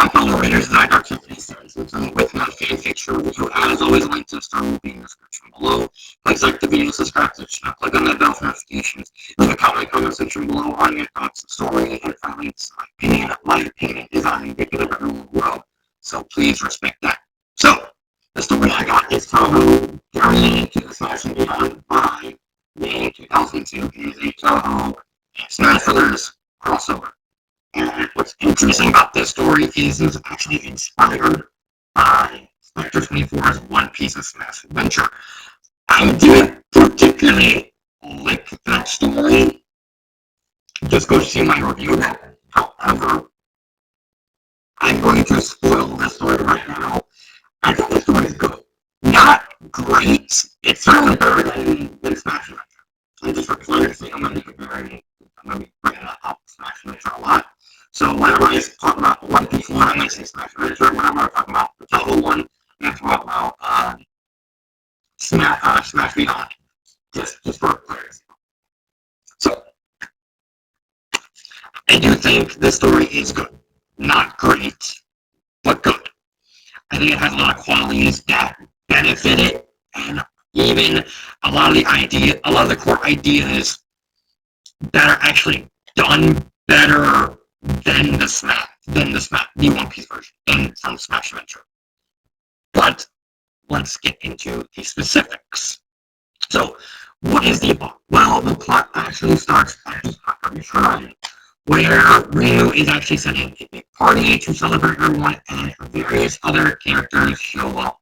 my fellow readers that I Tiffany Sands with my fanfiction review. As always, links to the story will be in the description below. Please like the video, subscribe to the channel, click on that bell for notifications. Leave a comment in the comment section below on your thoughts on the story and finally, it's my opinion. My opinion is not indicative of everyone in the world, so please respect that. So, the story I got is Touhou, Journey to the Smash and Beyond by May 2002. It is a Touhou Smash Brothers crossover. And what's interesting about this story is it was actually inspired by Spectre 24's One Piece of Smash Adventure. I didn't particularly like that story. Just go see my review of it. However, I'm going to spoil this story right now. I think the story is good. Not great. It's certainly better than Smash Adventure. And just for clarity, I'm going to be bringing up Smash Adventure a lot. So whenever I talk about the One Piece one, I'm going to say Smash Adventure. Whenever I talk about the Touhou one, I'm going to talk about Smash Beyond. Just for clarity. So, I do think this story is good. Not great, but good. I think it has a lot of qualities that benefit it, and even a lot of the core ideas that are actually done better than the One Piece version, than from Smash Adventure. But let's get into the specifics. So, what is the plot? Well, the plot actually starts at the Akari Shrine, where Ryu is actually setting a big party to celebrate everyone, and various other characters show up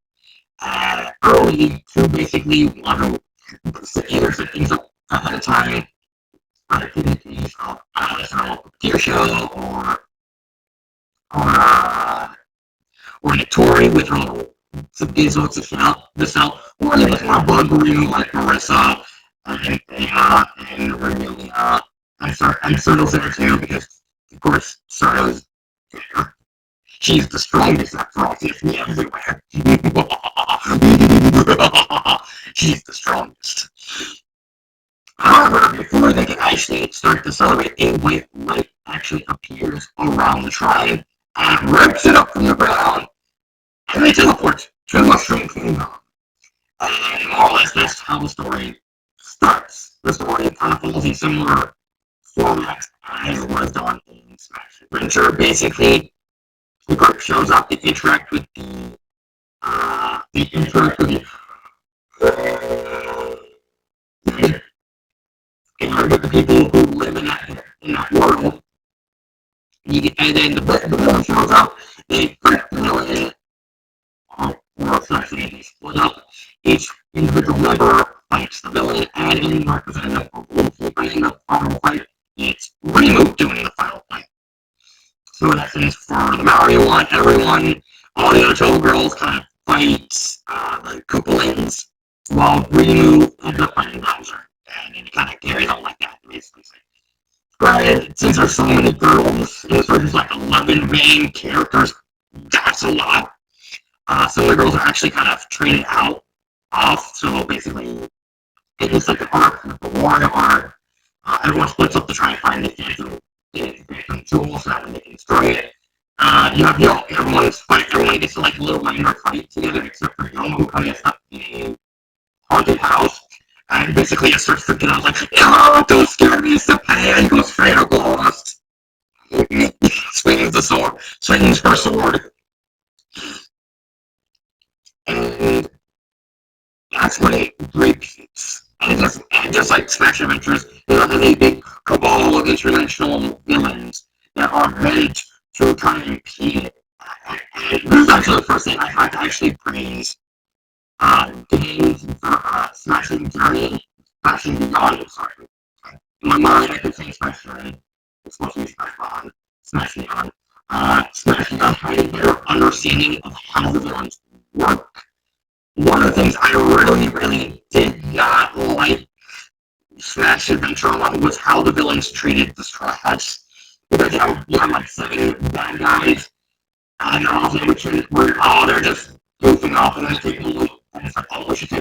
early to basically want to either set things up ahead of time, activities of gear show or Notori with her some Gizmo to sell, or they just want to bug Ryu like Marissa and Anna and Remelia. I'm Serto's there too because of course Serto's there. She's the strongest after all, Tiffany everywhere. She's the strongest. However, before they can actually start to celebrate, a white light actually appears around the shrine and rips it up from the ground, and they teleport to the Mushroom Kingdom. And more or less, that's how the story starts. The story kind of follows a similar format as was done in Smash Adventure. Basically, the group shows up, they interact with the people who live in that world. And then the villain shows up, they fight the villain, or essentially they split up. Each individual member fights the villain, and in representative of the final fight, it's Remu doing the final fight. So in essence, for the Mario one, everyone, all the other Touhou girls kind of fight the Koopalings, while Remu ends up fighting Bowser. And it kind of carries on like that, basically. Granted, since there's so many girls, and there's like 11 main characters, that's a lot. Some of the girls are actually kind of traded off, so basically, it's like an arc, like a Wario arc. Everyone splits up to try and find the Phantom Jewel so that they can destroy it. You have everyone gets to like a little minor fight together, except for Yomo, who kind of gets up in a haunted house. And basically it starts freaking out like, no, don't scare me, Senpai, and goes straight up lost. Swings her sword. And that's when it repeats. And just like Smash Adventures, there's a big cabal of international villains that are ready to try and impede it. And this is actually the first thing I had to actually praise games for Smashing Journey, Smashing Beyond, sorry. In my mind, I could say Smash Journey. It's supposed to be Smash Beyond, Smash Beyond. Smash Beyond had a better understanding of how the villains work. One of the things I really, really did not like Smash Adventure 1 was how the villains treated the Straw Hats. Because you have like 7 bad guys, and they're all they're just goofing off and then taking a look. And it's like, oh, we should try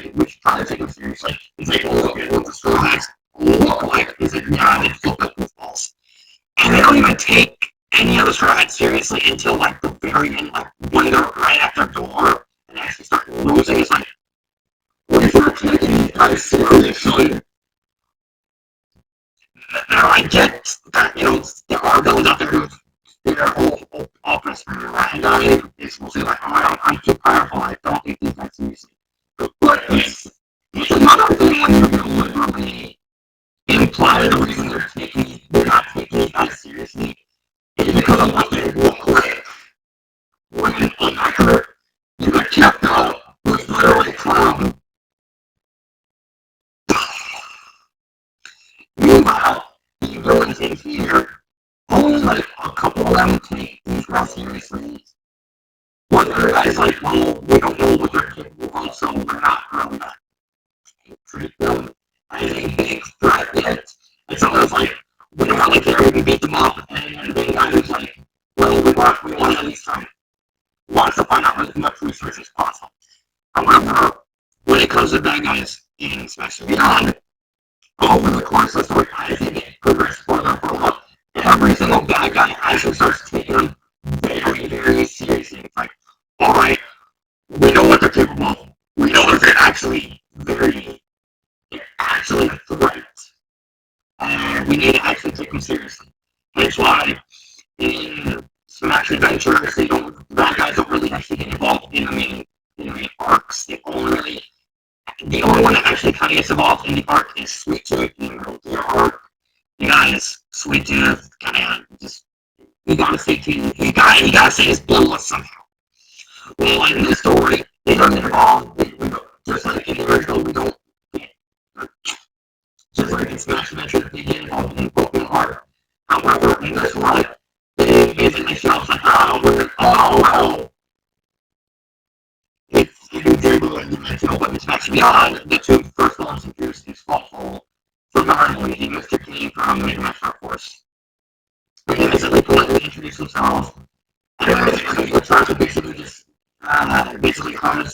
to take them seriously. It's like, oh, look at what the Straw Hats look like. It's like, yeah, they look like goofballs. And they don't even take any of the straw seriously until like the very end, like when they're right at their door and actually start losing. It's like, what if we're taking these guys seriously? Now I get that, there are villains out there who their whole office for your right guy is mostly like, oh, I'm too powerful, I don't take these guys seriously. But it's another thing when you deliberately imply the reason they're not taking these guys seriously is because of what they look like. When inaccurate, you got kept out with literally clown. Meanwhile, the villains in here, only like a couple of them take these guys seriously. One other guy's like, well, we don't know what they're capable of, so we're not really not treat them as a big threat yet. And someone's like, we don't really care, we can beat them up. And the guy who's like, well, we want at least wants to find out as much research as possible. However, when it comes to bad guys in Smash Beyond, over the course of the story, as they get progress further and further, every single bad guy actually starts taking them very, very seriously. It's like, alright, we know what they're capable of. We know that they're actually a threat. And we need to actually take them seriously. That's why in Smash Adventures, bad guys don't really actually get involved in the main arcs. The only one that actually kind of gets involved in the arc is Sweet Tooth in the arc. You guys, Sweet Tooth, kind of just, you gotta stay tuned. You gotta say his bloodless somehow. Well, in this story, they don't get involved. Just like in the original, we don't get, just like in Smash Adventures, they get involved in the Pokemon arc. However, in this one, they basically show us like, it's very one-dimensional, but in Smash Beyond, the two first ones introduced is Thoughtful from Harmony and Mr. King from Mega Man Star Force. They basically politely introduce themselves, and basically try to basically just basically harm them.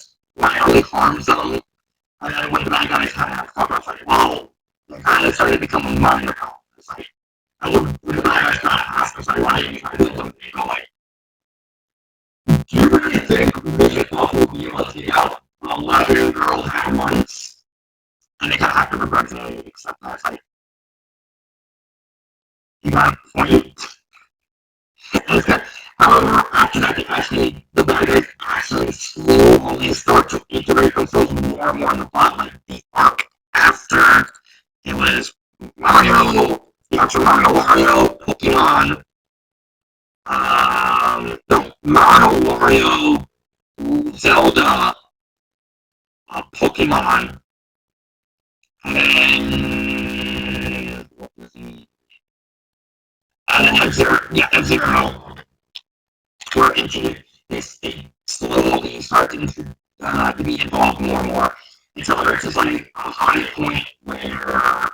And then when the bad guys kind of talk about, like, well, they kind of started to become a minor problem. It's like, and when the bad guys kind of ask us, like, why are you trying to do them? They go like, do you really think me and Buff will be able to take out 11 girls at once? And they kind of have to begrudgingly accept that. It's like, you got a point. However, after that, the bad guys actually slowly start to integrate themselves more and more in the plot. Like the arc after it was Mario, Wario, Pokemon, no, Mario, Wario, Zelda, Pokemon, and what was he? F-Zero, F-Zero, were into this, they slowly start to be involved more and more until there's just like a high point where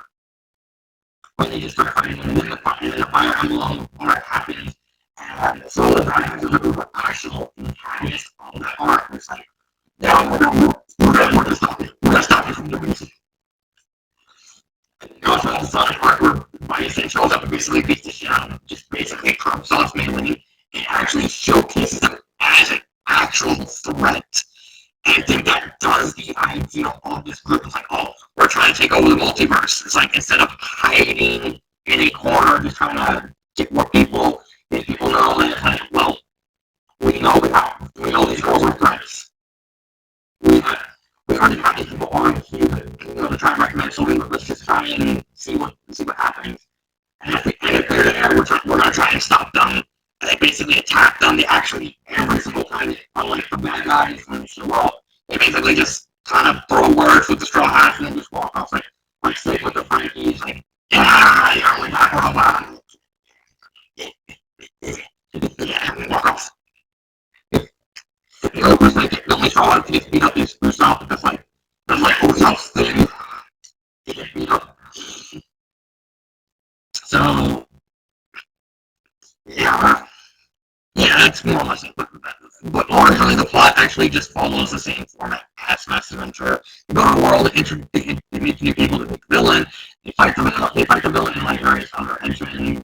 they just start fighting, and then the Fire Emblem arc happens, and some of the guys who were actual antagonists of that arc was like, yeah, we're gonna stop it from doing this. It goes from the Sonic arc where Bison shows up and basically beats the shit out of him, just basically crumps Sonic's mainly. It actually showcases them as an actual threat. And I think that does the idea of this group. It's like, oh, we're trying to take over the multiverse. It's like, instead of hiding in a corner, just trying to get more people, make people know that it's like, well, we know these girls are threats. We already got these people on here to try and recommend, so let's just try and see what happens. And if they're there, we're not trying to stop them. And they basically attack them. They actually, every single time, unlike the bad guys in the show, they basically just kind of throw words with the Straw Hats and then just walk off. Like Snake with the Frankies, like, yeah, you're only not robot. Yeah, and walk off. The only Straw Hats to get beat up is Usopp, because, like, Usopp's thing. They get beat up. So, yeah, that's more or less it. But largely, the plot actually just follows the same format as Smash Adventure. You go to a world, they meet new people, they meet the villain, they fight the villain, and like various other henchmen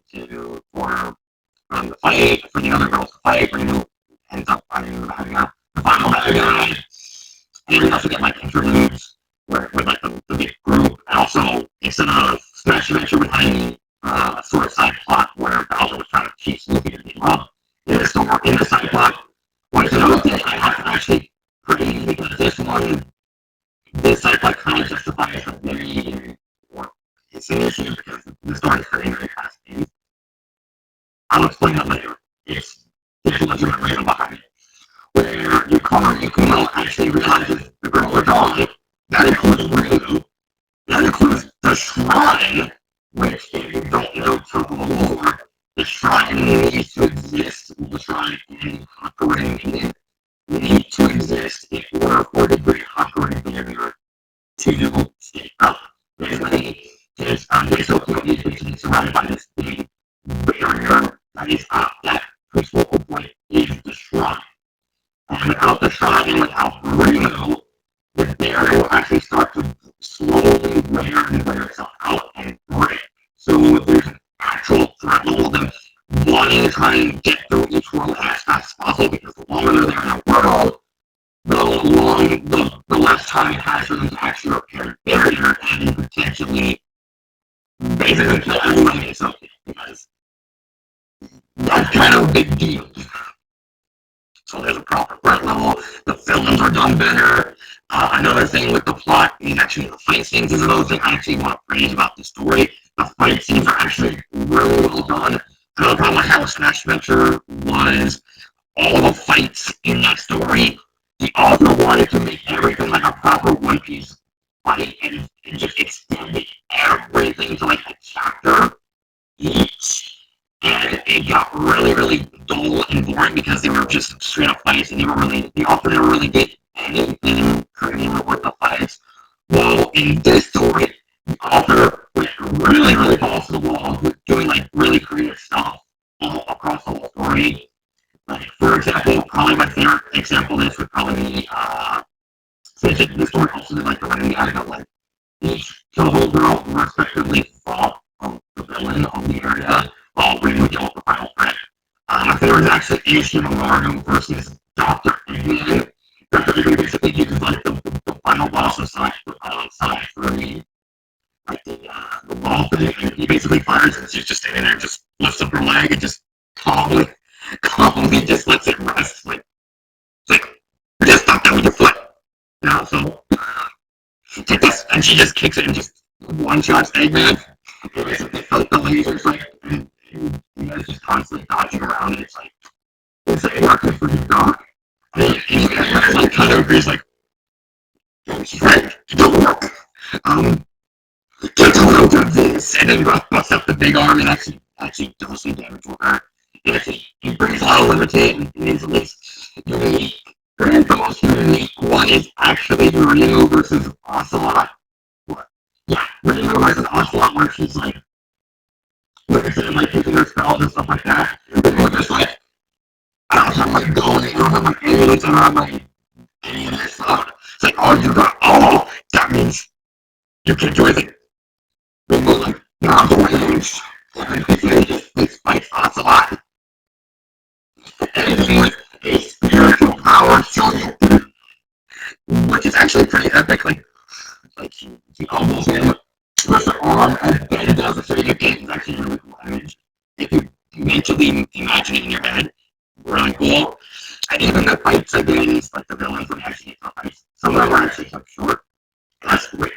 the fight for the other girls to fight, Reno ends up having the final bad guy. And we also get like interludes with like the big group. And also, instead of Smash Adventure with having a sort of side plot where Bowser was trying to cheat Snoopy to beat him up, in the side plot, which is another thing I have to actually praise because this side plot kind of justifies the very or it's an issue because the story is very, very fast paced. I'll explain that later. There's a legitimate reason behind it. Where Yukino actually realizes the girl is on. That includes Ryu. That includes the shrine, which if you don't know from the lore, the shrine needs to exist. The shrine and Hakurin need to exist in order for the great Hakurin barrier to stay up. Basically, Geisho Kyoto is basically surrounded by this big barrier that is up. That whose focal point is the shrine. And without the shrine and without Reno, the barrier will actually start to slowly wear itself out and break. So there's an actual threat level of them wanting to try and get through each world as fast as possible because the longer they're there in a world, the less time it has for them to actually repair the barrier and potentially basically kill everyone in something because that's kind of a big deal. So there's a proper threat level. The films are done better. Another thing with the plot is actually the fight scenes is another thing I actually want to praise about the story. The fight scenes are actually really well done. Another problem I had with Smash Adventure was all the fights in that story. The author wanted to make everything like a proper One Piece fight and just extended everything to like a chapter each. And it got really, really dull and boring because they were just straight up fights and the author never really did anything creative with the fights. Well, in this story, the author went really, really balls to the wall with doing like really creative stuff all across the whole story. Like, for example, probably my favorite example of this would probably be, since the story also did like the running gag of like each Touhou girl respectively fought the villain of the area while Rin would deal with the final threat. My favorite is actually Ishimamaru versus Dr. Eggman. Dr. Eggman basically uses like the final boss of Side 3, like the ball thing, and he basically fires and she's just standing there and just lifts up her leg and just calmly just lets it rest. Like, it's like, just stop that with your foot. You know, so take this, and she just kicks it and just one shots Eggman. And basically felt the lasers like and it's just constantly dodging around and it's like working for you, Doc. And Eggman's like kind of agrees like she's right, it don't work. Get a load of this and then busts up the big arm and actually does some damage with her. And he brings a lot of limited and is at least unique. And the most unique one is actually Reno versus Ocelot. What? Yeah, Reno versus Ocelot where she's like using her spells and stuff like that. And we're just like, I don't have my gold, I don't have my amulets, I don't have my any of this stuff. It's like, oh, you got all, that means you can do anything. They go like, not the range. And basically just fights Ocelot. And with a spiritual power children, which is actually pretty epic. Like she almost him with her arm, and then does it. So you get actually really cool image. If you mentally imagine it in your head, really cool. And even the fights against like the villains when you actually get the fights, some of them are actually so short. That's great.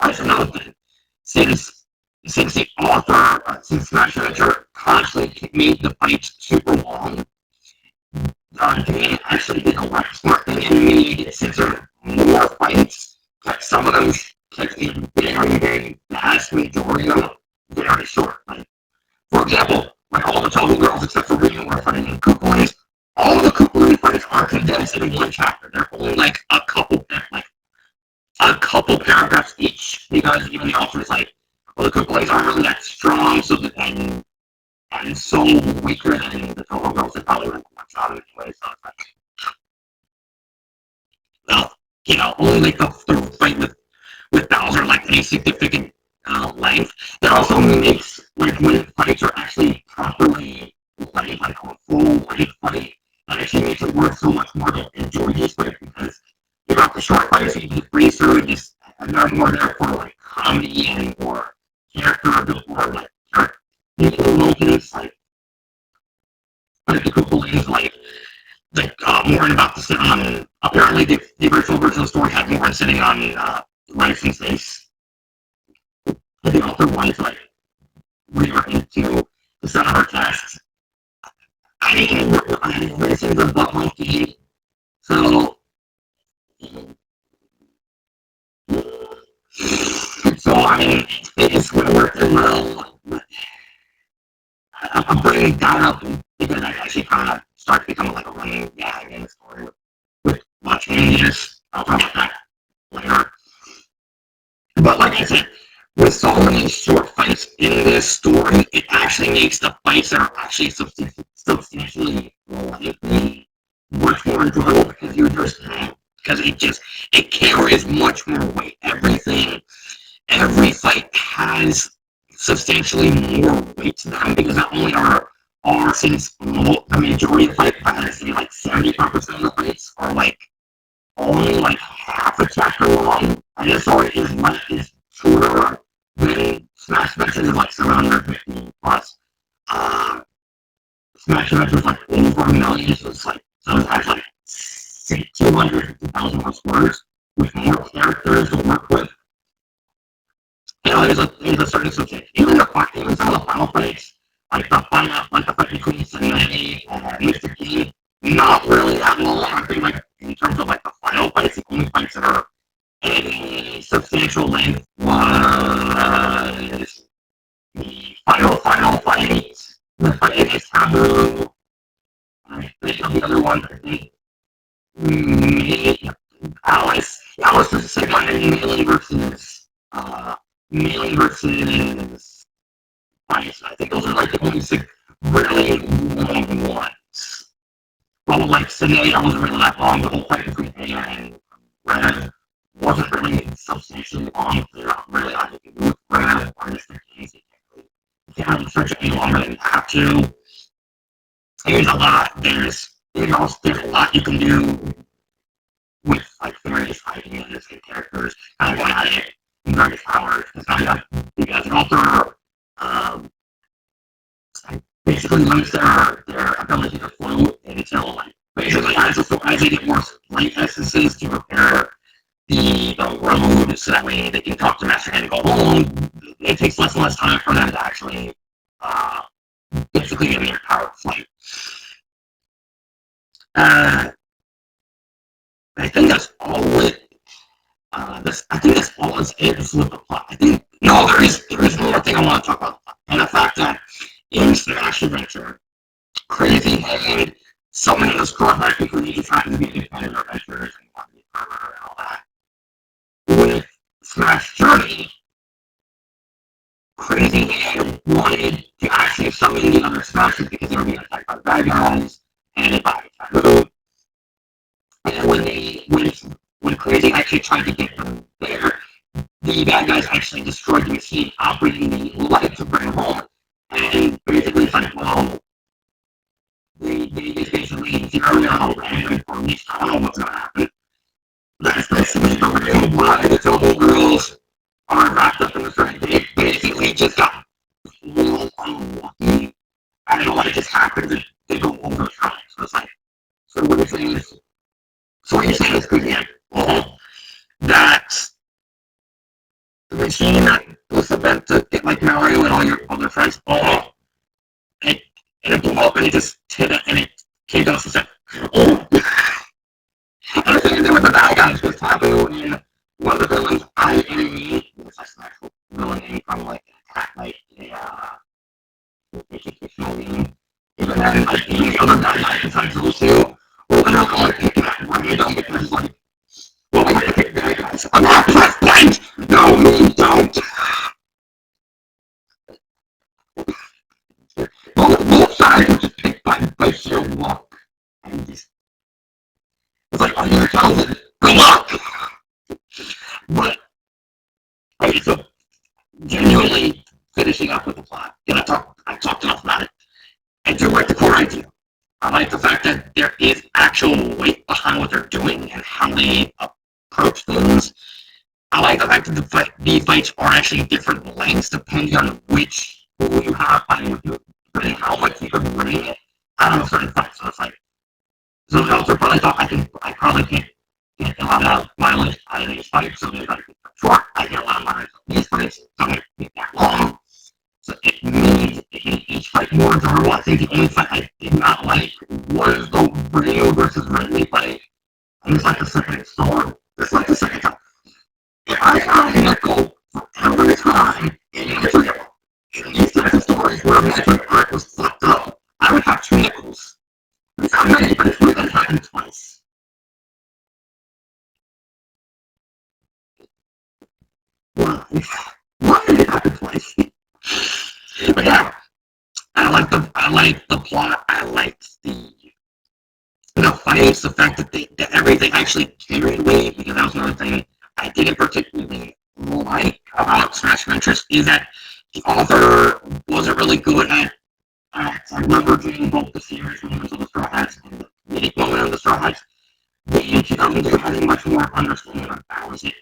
That's another thing. Since the author, since Smash Adventure constantly made the fights super long, they actually did a lot of smart thing and made since there are more fights, like some of them kept the very vast majority of them very short. Like, for example, like all the Touhou girls except for Ryu were fighting in Kukui, all of the Kukui fights are condensed into one chapter. They're only like a couple paragraphs each because even the author is like, well, the Kukui aren't really that strong, so that and so weaker than the Touhou girls. They probably like one shot anyway, so it's like, well, you know, only like the fight with Bowser like any significant length. That also makes like when fights are actually properly like more to enjoy this with because you got the short fights, you can breeze through and just are more there for like comedy and or character or like people moments like the cool is Morgan about to sit on. Apparently, the original version of the story had Morgan sitting on Ransom's face. The author wanted to rear into the center of her chest. I mean, Ransom's a butt monkey, so I mean, it's going to work well. I'm bringing that up because I actually kind of start becoming like a running gag in the story with watching images. I'll talk about that later. But like I said, with so many short fights in this story, it actually makes the fights that are actually substantially likely much more enjoyable because it carries much more weight. Every fight has substantially more weight to them because not only since the majority of fights, I say like 75% of the fights are like only like half a chapter long. I guess story is shorter than Smash Adventures is like 750 plus. Smash Adventures is like over a million, so it has like 250,000 more words with more characters to work with. There's a certain subject. Even some of the final fights, like the fight between Cincinnati and Mr. King, not really that long. I think in terms of the final fights, the only fights that are any substantial length was the final fight, the fight against Touhou. I think the other one, I think, Alice was the second one, and Melee versus Ice. I think those are the only six really long ones. Well, Scenario wasn't really that long. The whole fight between A and Red wasn't really substantially long. They're not really on the with Red or Mr. Case. You can't really search it any longer than you have to. There's a lot. There's a lot you can do with various ideas and characters kind of going at it in various powers. Because now you guys can also basically limits their ability to float until basically as they get more light essences to repair the road so that way they can talk to Master Hand and go home. It takes less and less time for them to actually basically get their power of flight. I think that's all it. I think that's all it is with the plot. There is one more thing I want to talk about, and the fact that in Smash Adventure, Crazy had so many of those callbacks because he just happened to be independent adventures and wanted to be further and all that. With Smash Journey, Crazy Hand wanted to actually summon the other Smashers because they were being attacked by the bad guys and by Touhou. And when Crazy actually tried to get them there, the bad guys actually destroyed the machine operating the light to bring them home. And basically, they basically zeroed out and for me, I don't know what's going to happen. That's basically the reason why the Touhou girls are wrapped up in the story. They basically just got real unlucky. I don't know what just happened. They go over time. So it's so what you're saying is, that the machine that was meant to get Mario and all your other friends, and it blew up and it just hit it and it came down and said, oh. And I think they were the bad guys with Taboo and one of the villains, enemy, was an actual villain name from educational game. Even then, the other bad guys besides those two were literally picking at random because well, we're gonna pick bad guys. I'm not president! No, me, don't! Both sides were just picked by sheer luck. And just, it's are you talented? Good luck! But, okay, so, genuinely finishing up with the plot, and I talked enough about it. I do like the core idea. I like the fact that there is actual weight behind what they're doing and how they approach things. I like the fact that these fights are actually different lengths depending on which who you have fighting with you, depending how much you can bring out of certain fights. So it's like some also probably thought I probably can't get a lot of mileage out of these fights, so they're like short. I get a lot of mileage out of these fights, so they get that long. So it made each fight more enjoyable. I think the only fight I did not like was the Rio versus Ridley fight. And it's like the second sword. It's like the second time. If I had a nickel for every time in these types of stories where my art was fucked up, I would have two nickels. Because I'm not even sure that happened twice. Why? Why did it happen twice? But yeah, I like the plot. I liked the fights, the fact that that everything actually carried weight, because that was another thing I didn't particularly like about Smash Adventures is that the author wasn't really good at leveraging both the serious moments of the Straw Hats and the comedic moment of the Straw Hats. The YouTube has a much more understanding of balance. It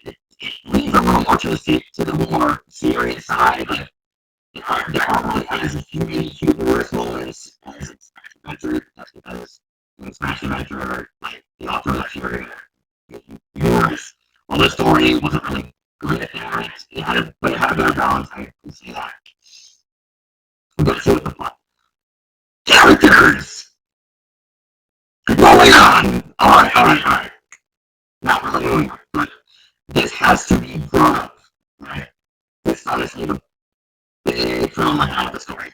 leans a little more to the more serious side, but there aren't really as many humorous moments as in Smash Adventure. That's because in Smash Adventure, like the author was actually very humorous. Well, the story wasn't really good at that. But it had a better balance. I can say that. But so with the plot. Characters! Going on! Alright. Not really moving on, but this has to be brought up, right? This is honestly the big film I have of the story.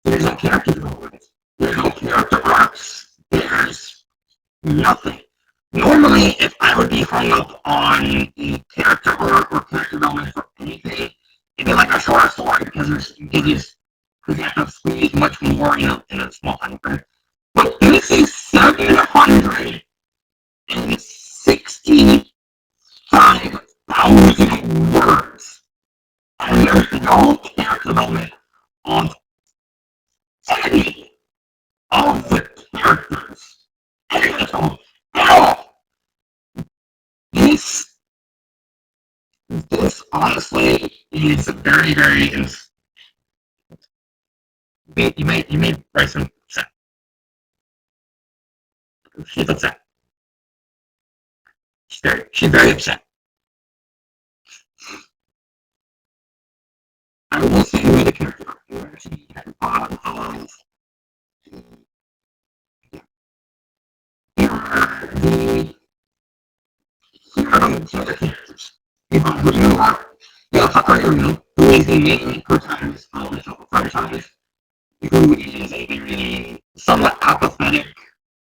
There's no character development. There's no character arcs. There's nothing. Normally, if I would be hung up on a character arc or character development for anything, it'd be like a shorter story because you have to squeeze much more in a small time frame. But this is 765,000 words, and there's no character development on any of the characters. At all. This honestly is very, very. You may write some upset. She's upset. She's very upset. I will say who the character where she at the bottom of here are the characters. Who you are. Hakuyu, who is the main protagonist of the franchise, who is a very somewhat apathetic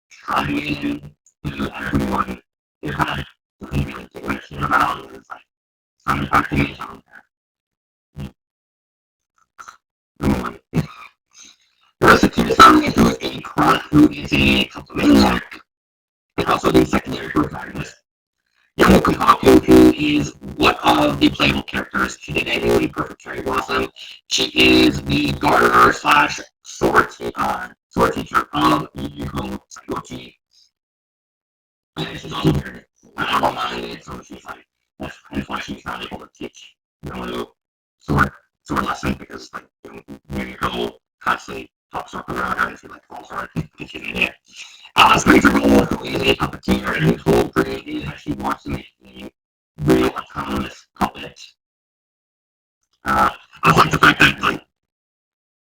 trying to everyone is not really give a shit about. It's like some cartoons on there. The rest of the family who is a crook, who is a kleptomaniac, and also the secondary protagonist. Yamako Haku, who is one of the playable characters. She did a really perfect cherry blossom. She is the gardener slash sword teacher of Yuko Sayochi. And she's also very level-minded, so she's like, that's why she's not able to teach sword lesson because like Yuko constantly talks around her and she like falls for it and she's an idiot. Spencer Gold, who is a puppeteer and whose whole career is that she wants to make a real autonomous puppet. I like the fact that like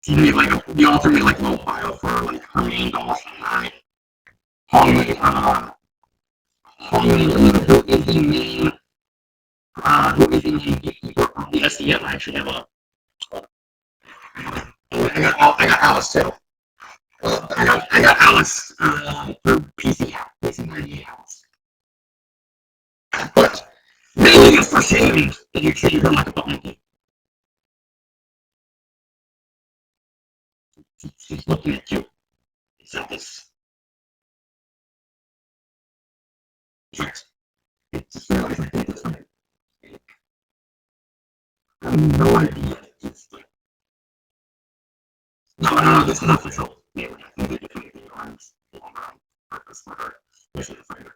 she made like the author made like a little bio for like her main doll Shanghai. Hong Lee, who is the main gatekeeper of the SDM. I actually have I got Alice too. I got Alice through PC Alice. But mainly it's for shame that you treat her like a button. She's looking at you. It's like this. It's just realized I think it's like I have no idea. It's like no, this is official. Yeah, I think it's this for her. This is for her.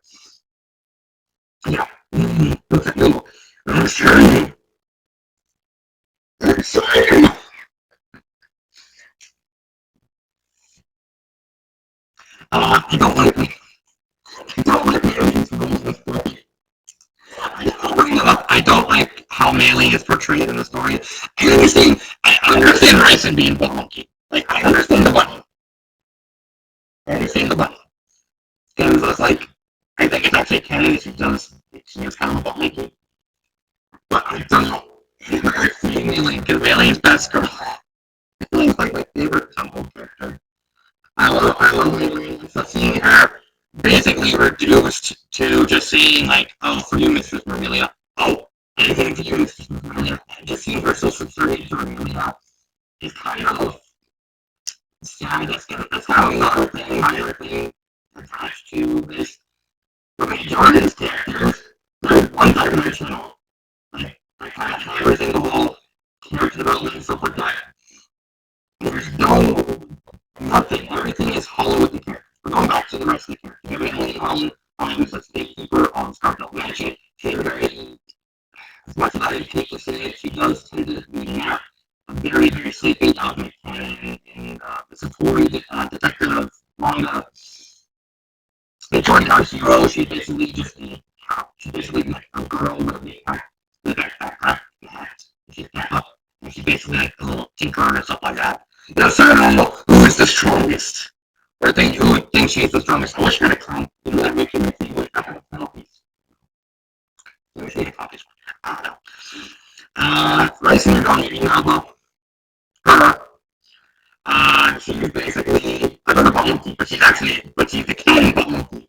Yeah. Okay, no. I'm sure. I'm sorry. I don't like me. I don't like the I don't like how Melee is portrayed in the story. I understand Ryson being bulky. Like, I understand the bunny. I understand the bunny. Because it's like, I think it's actually canon she is kind of bulky. But I don't see Melee, because Melee is best girl. Melee's like my favorite temple character. I love Melee. So seeing her basically reduced to just saying, like, oh, for you, Mistress Marmelia. Oh, anything to you, Mistress Marmelia. And just seeing her so subservient to Marmelia is kind of sad. That's how another thing, my other thing attached to this. The majority of these characters, they're one-dimensional. Like kind of everything, the whole character development and stuff like that. There's nothing. Everything is hollow with the character. We're going back to the rest of the character. Everything who's a gatekeeper on Starfield Magic. She's very, as much as I hate to say it, she does tend to be more a very, very sleeping dog and the Satori detective manga. They joined our hero. She's basically like a girl with a backpack. She's up. And she's basically like a little tinker and stuff like that. So I don't know who is the strongest. Or who would think she's the strongest. I wish I had a clown. You know, that makes me think like I have a penalties. I wish I had a clown. I don't know. Racing your dog eating Nabo. Her. She's basically another bubble tea, but she's the king bubble tea.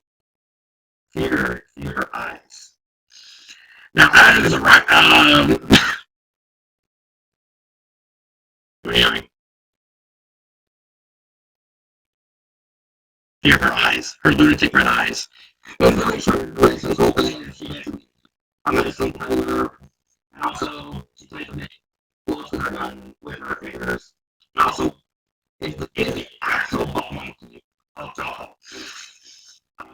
See her eyes. Now, that is a right, really, see her eyes, her lunatic red eyes. And then she releases opening, and I'm going to sleep with her, and also, she's like, close to her gun with her fingers, and also, is the actual bubble monkey of Touhou.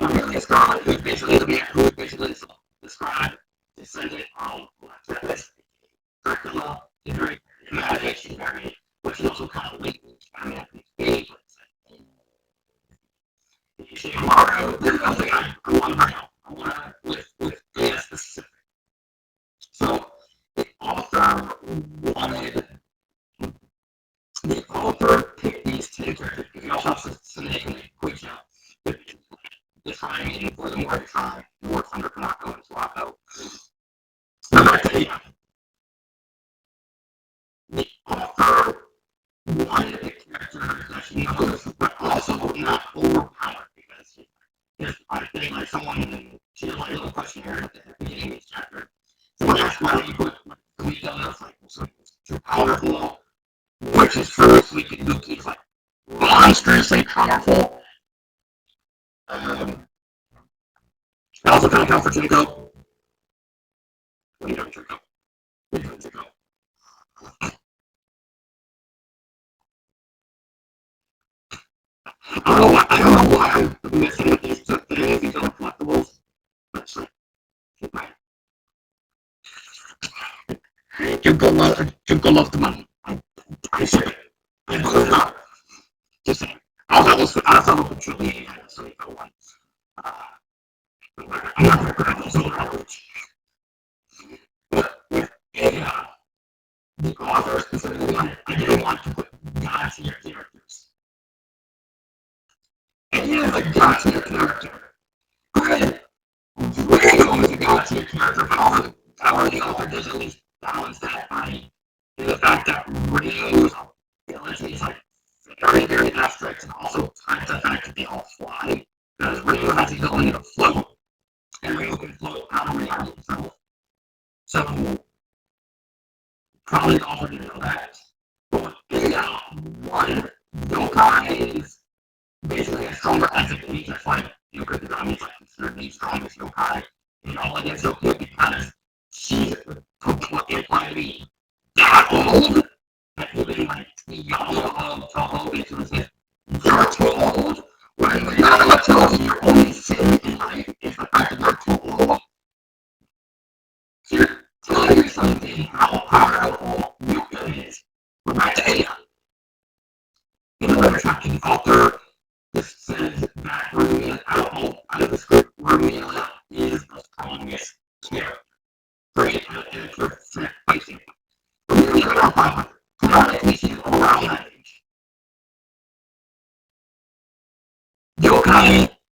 Really Scarlet, who's basically described, descendant on this Dracula, is very dramatic, she's very, but she's also kind of latent. I mean, it's big, but if you say tomorrow, there's nothing I want to bring up. I want to, with data specific. So, the author wanted, the author picked these two characters, because he also has to make a quick jump. The timing for the more time, the more thunder cannot go into lockout. So back to the author wanted the characters that she knows, but also not overpowered because I think like someone she did like a little questionnaire at the beginning of each chapter. Someone asked why you put Suika and I was like, so too powerful, which is true. Suika is like monstrously powerful. I also kind of count for Jinko. What are you doing, Jinko? What are you doing, Jinko? I don't know why I'm missing with these things, these other collectibles. But it's like, Jinko loves the money. I say it. I believe that. Just saying. I also have a Julie and Suika one. I'm not going to grab those other colors. But with the author specifically wanted, I didn't want to put God tier characters. And he is a God tier character. Granted, Drago is a God tier character, but however the author does at least balance that by the fact that Rio's ability is like very, very abstract and also tied to the fact that they all fly. Because Rio has the ability to float, and Rio can float out of reality itself. So, probably the author didn't know that. But anyhow, one yokai is basically a stronger entity, just like Yuka Kagami is like considered the strongest yokai in all against Tokyo because she's completely implied to be that old that even like the Yama of Touhou basically says, you're too old. When the Yama tells you you're only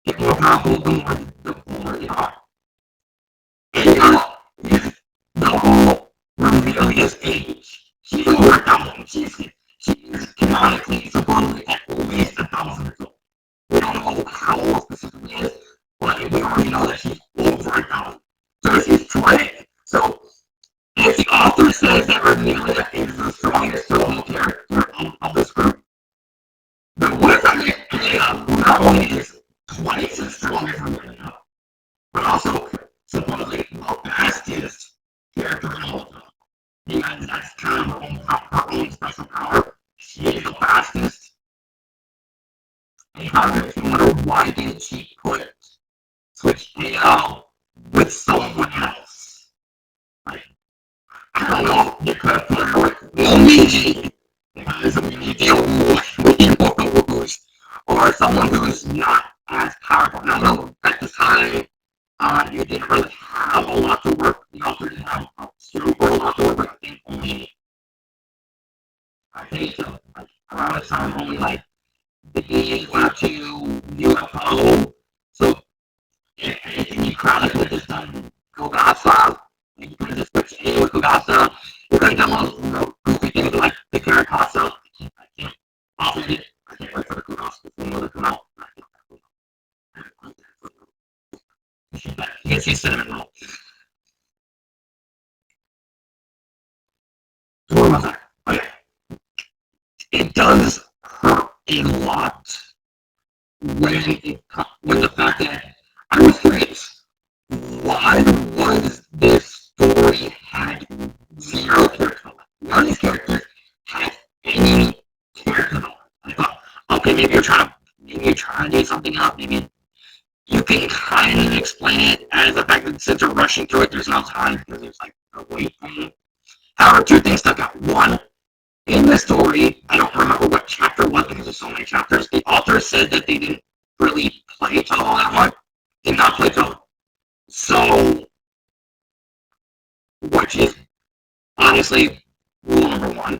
get more powerful the more they are. And the whole reveal his age. She's over 1,000. She's canonically supposedly at least 1,000 years old. We don't know how old specifically is, but we already know that she's over 1,000. So she's 20. So if the author says that Revealia is the strongest solo character of this group, then what if I get Leia, who not only is twice as strong as Revealia, but also supposedly the fastest character in all of them? Because that's kind of her own special power. She is the fastest. And I just wonder why didn't she switch Leia with someone else? Like, I don't know. You could have put her with Luigi. Because Luigi way more boost. Or someone who's not as powerful. Now, no, at the time, you didn't really have a lot to work. You also didn't have a super lot to work with. I think so. Like, around the time, only like the games went to UFO. So, if you chronically just done Golgotha, you could have just switched in with Golgotha. You could have done those goofy things like the Caracasa. I can't offer it. I can't wait for the Golgotha film to come out. Yes, she's cinnamon roll. So what was that? Okay. It does hurt a lot when the fact that I was curious, why was this story had zero character? None of these characters had any character. I thought, okay, maybe you're trying to do something else. Maybe you can kind of explain it as the fact that since you're rushing through it, there's no time because there's like a wait thing. However, two things stuck out. One, in the story, I don't remember what chapter it was because there's so many chapters. The author said that they didn't really play Touhou that much. Did not play Touhou. So, which is honestly rule number one.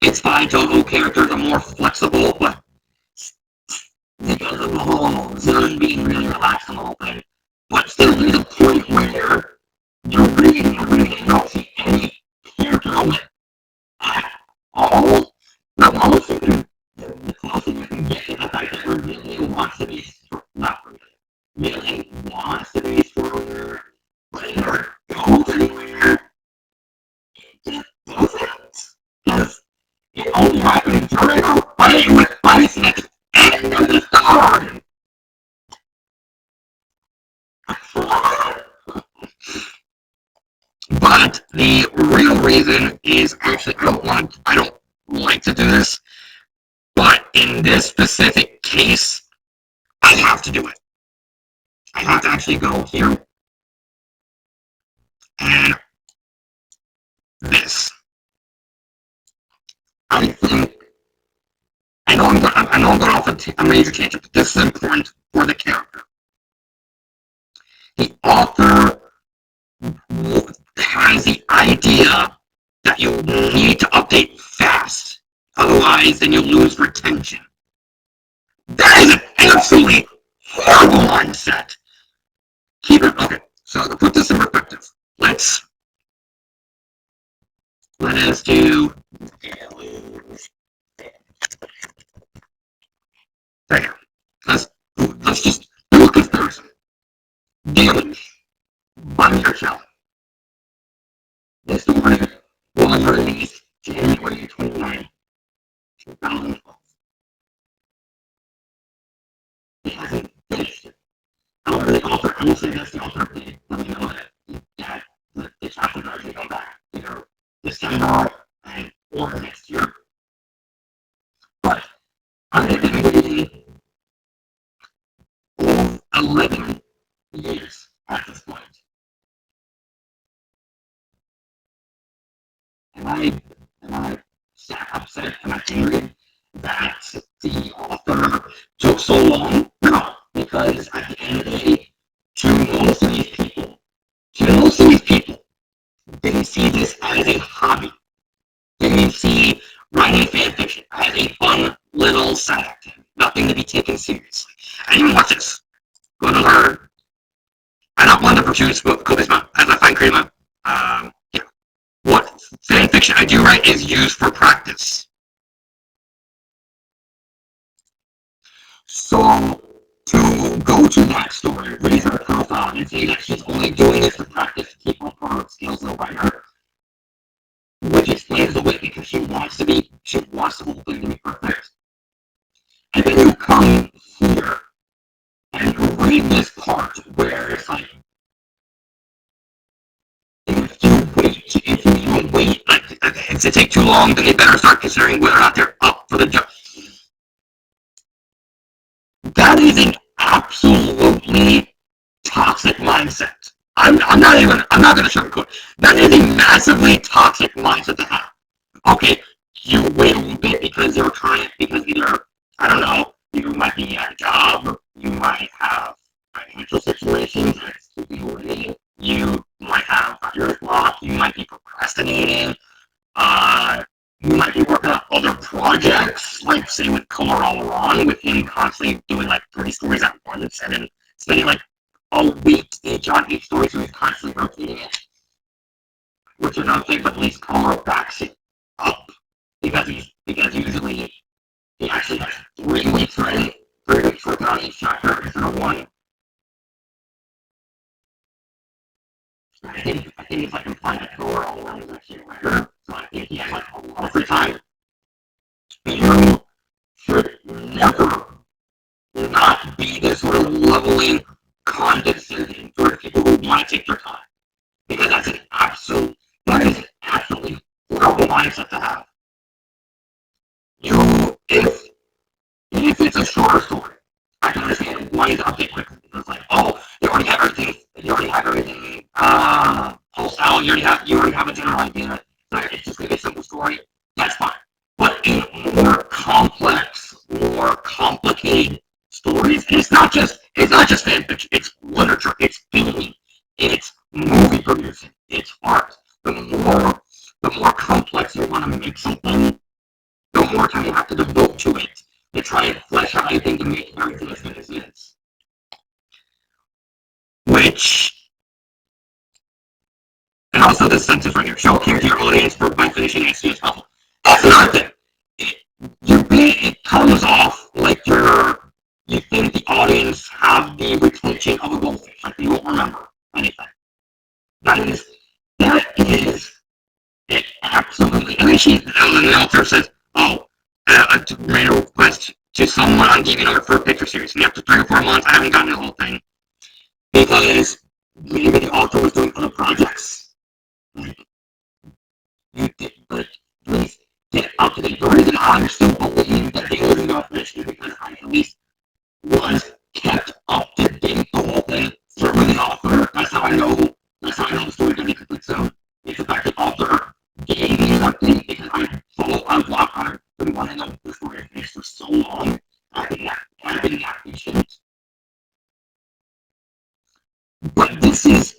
It's fine, Touhou characters are more flexible, but because of the whole Zone being really relaxed and the whole thing. But still, there's a point where you're reading and don't see any character moment at all. The closest you can get to the fact that really wants to be not really wants to be stronger, but it never goes anywhere. It just doesn't. Because it only happens during a fight with biceps and the story. But the real reason is actually I don't like to do this, but in this specific case, I have to do it. I have to actually go here and this. I think I know I'm going off a major tangent, but this is important for the character. The author has the idea that you need to update fast. Otherwise, then you lose retention. That is an absolutely horrible mindset. Keep it okay. So to put this in perspective, let's do there. Let's just do a comparison. Damage by your shell. This story was released January 29, 2012. It hasn't finished it. However, the author, I will say this, the author did let me know that the chapter are actually go back either December or next year. But I have been waiting 11 years at this point. And I sat upset and I angry that the author took so long? No, because at the end of the day, to most of these people, they see this as a hobby. They see writing fanfiction as a fun little side activity, nothing to be taken taken seriously. And even watch this. Another, I don't want to pursue this book as I find creative. Yeah. What fan fiction I do write is used for practice. So, to go to that story, raise her profile, and say that she's only doing this to practice to keep up her skills as a writer, which explains the way because she wants the whole thing to be perfect. And then you come here and you read this part where it's like, if you even wait, like, if it take too long, then they better start considering whether or not they're up for the job. That is an absolutely toxic mindset. I'm not going to sugarcoat. That is a massively toxic mindset to have. Okay, you wait a little bit because you're trying, because either, I don't know, you might be at a job, you might have financial situations that's keeping you waiting, you might have writer's block, you might be procrastinating, you might be working on other projects, like say with Color All Along, with him constantly doing like 30 stories at once and then spending like a week each on each story, so he's constantly rotating it. Which is another thing, but at least Color backs it up because usually he actually has 3 weeks ready, 3 weeks working on each chapter instead of 1. I think if I can find a Color All Along is actually a writer, so I think he has like a lot of free time. You should never not be this sort of leveling, condescending sort of people who want to take their time. Because that is an absolutely horrible mindset to have. If it's a shorter story, I can understand why you update quickly. It's like, oh, you already have everything, pulsed out, you already have a general idea, so it's just going to be a simple story, that's fine. But in more complex, more complicated stories, and it's not just fan fiction, it's literature, it's film, it's movie producing, it's art. The more complex you want to make something, the more time you have to devote to it to try and flesh out anything to make everything as good as it is. And also this sentence right here, show care to your audience by finishing as soon as possible. That's another thing. It comes off like you think the audience have the retention of a goldfish, like you won't remember anything. That is it absolutely. And then the author says, oh, I made a request to someone on giving her for a picture series, and after 3 or 4 months, I haven't gotten the whole thing because maybe the author was doing other projects. Like, you did, but please get up to date. The reason I still believe that they wasn't going to finish is because I at least was kept up to date the whole thing through the author. That's how I know the story didn't complete soon. It's the fact that the author gave me something because I've been wanting to know the story finished for so long. I've been that patient. But this is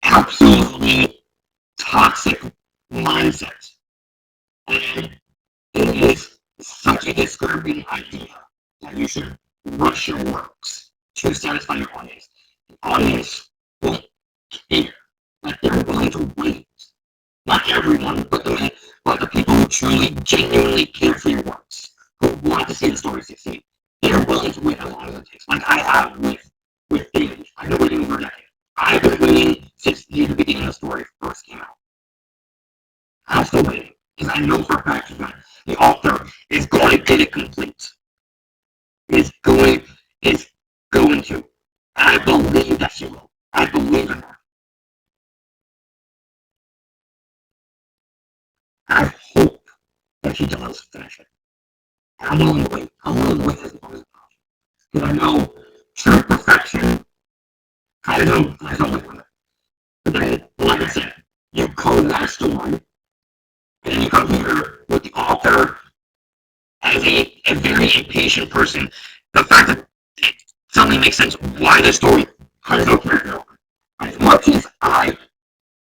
absolutely toxic mindset. And it is such a disturbing idea that you should rush your works to satisfy your audience. The audience won't care. Like they're willing to wait. Not everyone, but the people who truly, genuinely care for your works, who want to see the story succeed, they're willing to wait as long as it takes. Like I have with David. I've been waiting over a decade. I've been waiting since the beginning of the story first came out. I'm still waiting because I know for a fact that the author is going to get it complete. Is going to. I believe that she will. I believe in her. I hope that she does finish it. I'm willing to wait. I'm willing to wait as long as possible. Because I know true perfection has no limit. But then, like I said, you code that story, and then you come here with the author as a very impatient person. The fact that it suddenly makes sense why the story has no character. As much as I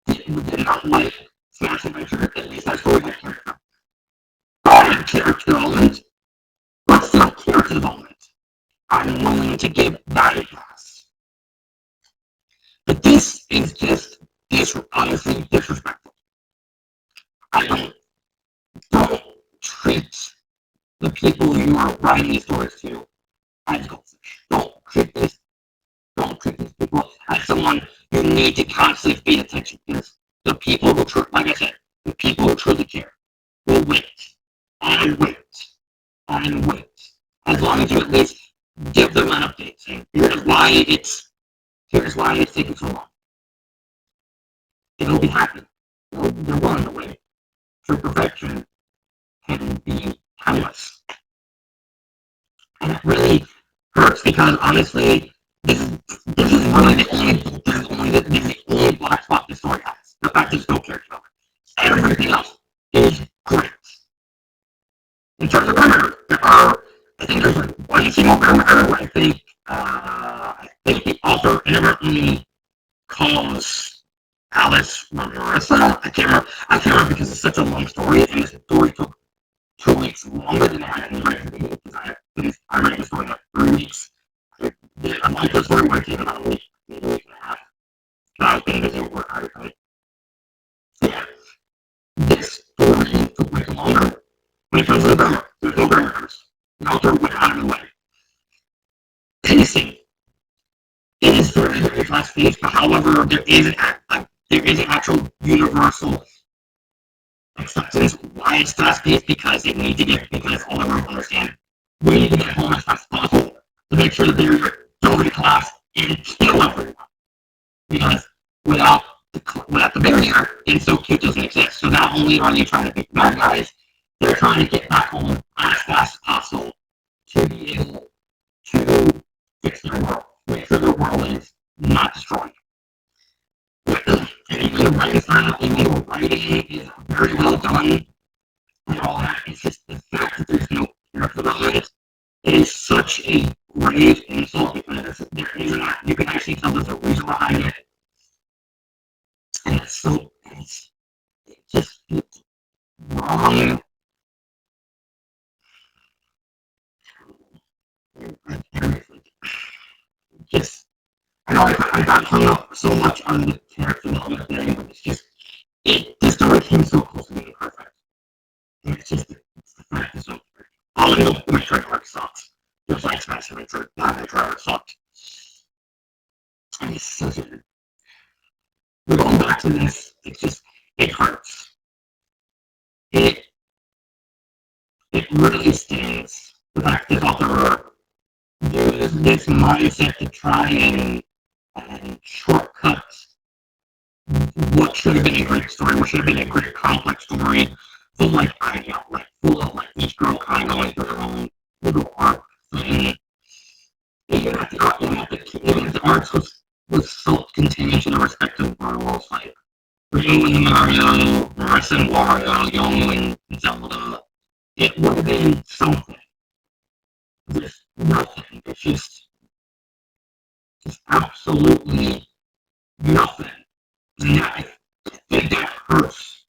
did not like Smash Adventure, at least that story had character. Character elements, but still character development. I'm willing to give that a pass. But this is just honestly disrespectful. I don't treat the people you are writing these stories to as goldfish. Don't treat these people as someone you need to constantly pay attention to. The people who, like I said, the people who truly care will wait and wait and wait. As long as you at least give them an update saying, here's why it's taking so long. It'll be happening. They're willing to wait. True perfection can be timeless. And it really hurts because honestly, this is really the only black spot the story has. The fact there's no character development. Everything else is great. In terms of grammar, I think there's like one single grammar error. I think the author inadvertently calls Alice Marissa. I can't remember because it's such a long story, and the story took 2 weeks longer than I had in my opinion, because I read the story in like 3 weeks. I like the story when it came about a week, maybe a week and a half. But I was being busy with work, obviously. Yeah. This story took way longer. When it comes to the grammar, there's no grammar errors. The author went out of the way. Pacing is very, very fast paced, but however, there is an actual universal acceptance why it's fast paced because all everyone understand we need to get home as fast as possible to make sure that they're going to class and kill everyone. Because without the barrier, Inso Q doesn't exist. So not only are they trying to beat the bad guys, they're trying to get back home as fast as possible to be able to fix their world, make sure their world is not destroyed. And even the writing style, even the writing is very well done and all that. It's just the fact that there's no character development is such a grave insult because you can actually tell there's a reason behind it. And it's wrong. I know I got hung up so much on the character development thing, but this story came so close to being perfect. And it's the fact that all in all, my trailer sucks. Just like Smash my trailer sucked. And it's such a, going back to this, it hurts. It really stings. The fact that author uses this mindset to try and shortcut what should have been a great story, what should have been a great complex story, full of each girl kind of going through their own little arc thing. Even if the arcs was self-contained to the respective worlds, like Ryu and Mario, Marissa and Wario, Yomu and Zelda, it would have been something. There's nothing. It's just absolutely nothing. And I think that hurts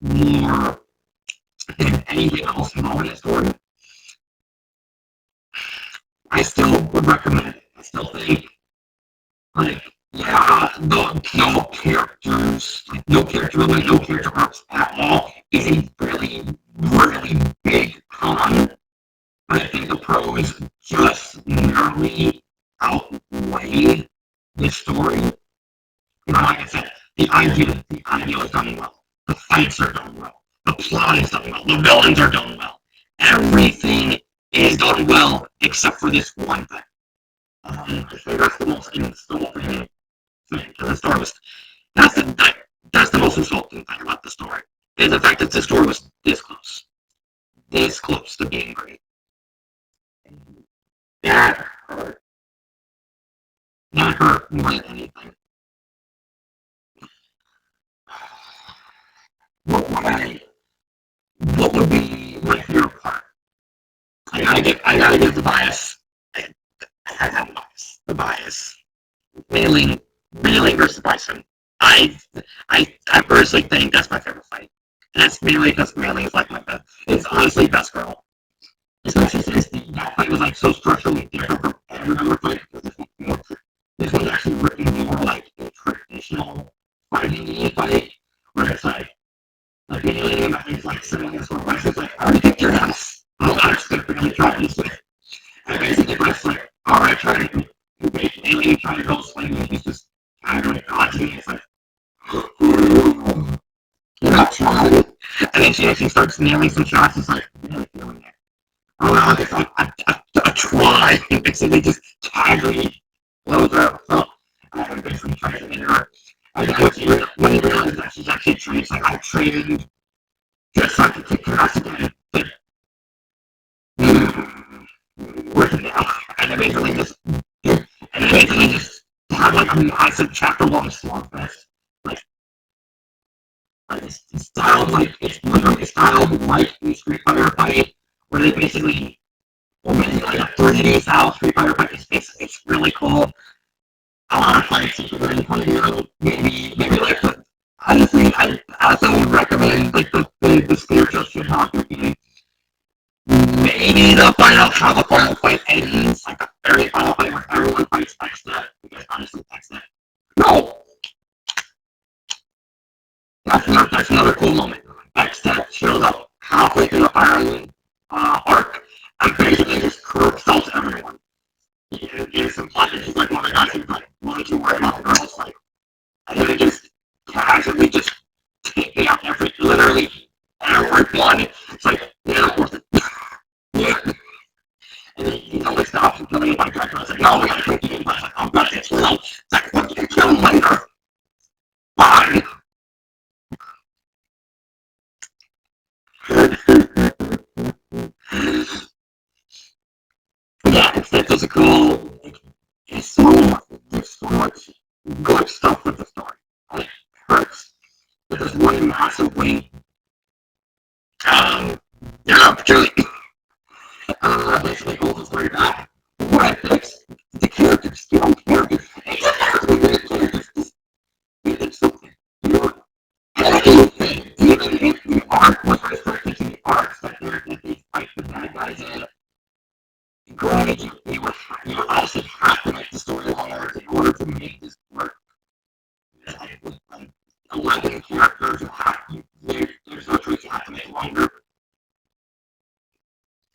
more than anything else involved in the story. I still would recommend it. I still think, no characters, no character development, no character arcs at all is a really, really big con. But I think the pros just merely outweigh the story. Like I said, the idea is done well. The fights are done well. The plot is done well. The villains are done well. Everything is done well except for this one thing. I think that's the most insulting thing to the story. That's the most insulting thing about the story. Is the fact that the story was this close to being great. That hurt. That hurt more than anything. What would be my favorite part? I gotta give the bias. I have bias. The bias. Melee versus Bison. I personally think that's my favorite fight. And that's Melee because Melee is like my best. It's honestly best girl. especially since that fight was like so structurally different from every other fight because this was actually written more like a traditional fighting game fight where it's like immediately about these like sitting in sort of like it's like I already kicked your ass. I'm not expecting to try this way. And basically it's like alright try to basically try to go swing and he's just kind of like dodging it's like you're not trying. And then she actually starts nailing some shots. It's like, I'm really feeling it. Oh, well, I guess I try. And basically just casually blows her up. So, I basically tries to hit her. And then when he realizes that she's actually trained, it's like, I trained just like to kick her ass again. But, where's it now? And then basically just have like a massive chapter long slugfest. Like, it's styled like it's literally styled like a Street Fighter fight, where they basically almost like a 3D style Street Fighter fight. It's really cool. A lot of fights you can really kind of maybe like the honestly I also would recommend like the spiritual shit hockey game. Maybe how the final fight ends, like the very final fight where everyone fights X-Net, because honestly X-Net. No, that's another cool moment. X-Net shows up halfway through the Iron arc and basically just curb stomps everyone. He gives some punches, he's like, oh my gosh, he's like, why don't you worry about the girls? Like, and then he just casually just taking out literally everyone. It's like, yeah, of course it. Yeah. And he always stops and killing my character. I was like, no, we gotta kill you. I was like, oh gosh, it's real. It's like, what you can kill him later. Fine. Yeah, it's just a cool. There's so much good stuff with the story. It hurts. But there's one massive wing. Yeah, particularly, basically holds the story back. What I fix the characters, the own characters. The characters just did something. You know, anything, even if the arc was restricted to the arcs that they fight the bad guys in, granted, you would also have to make the story longer in order to make this work. With 11 characters, there's no choice you have to make longer.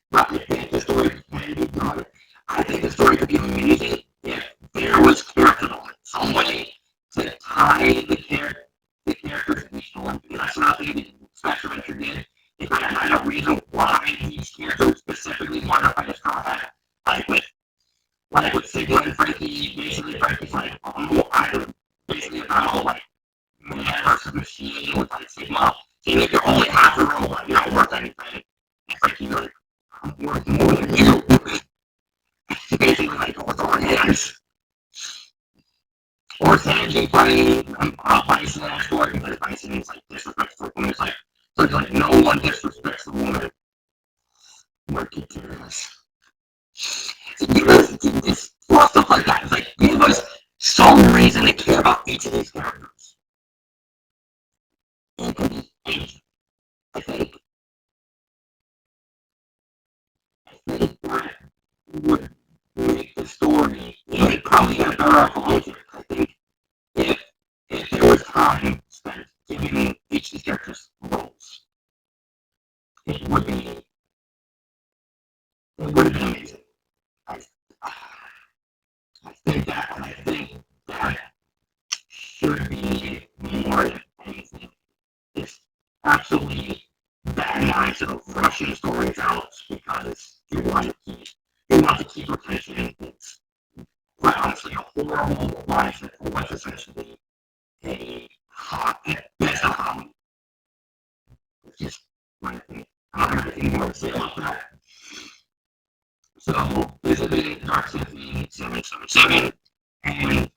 But I think the story can be done. I think the story could be amazing if there was character development, some way to tie the characters in the story. That's what I think Special Adventure did. If I had a reason why these characters specifically wanted to fight a straw hat, like with Sigma and Frankie, basically Frankie's like, oh, I'm basically about like man versus machine with like Sigma. So you're only half a robot, you don't worth anything. And Frankie's like, I'm worth more than you. Basically like, what's on hands? Or Sanji fighting Bison in a story because Bison is like disrespectful women. It's like no one disrespects a woman. Ridiculous. So give us this stuff like that. It's like give us some reason to care about each of these characters. It could be anything. I think that would make the story probably get a better apology. I think if there was time spent giving each of these characters roles, it would be it would have been amazing. I, I think that, and I think that should be more than anything. It's absolutely bad mindset of rushing stories out because you want to keep retention. It's quite honestly a horrible mindset for what's essentially a hot at best a hobby. It's just my opinion. I don't have anything more to say about that. So this has been Dark Symphony 777, and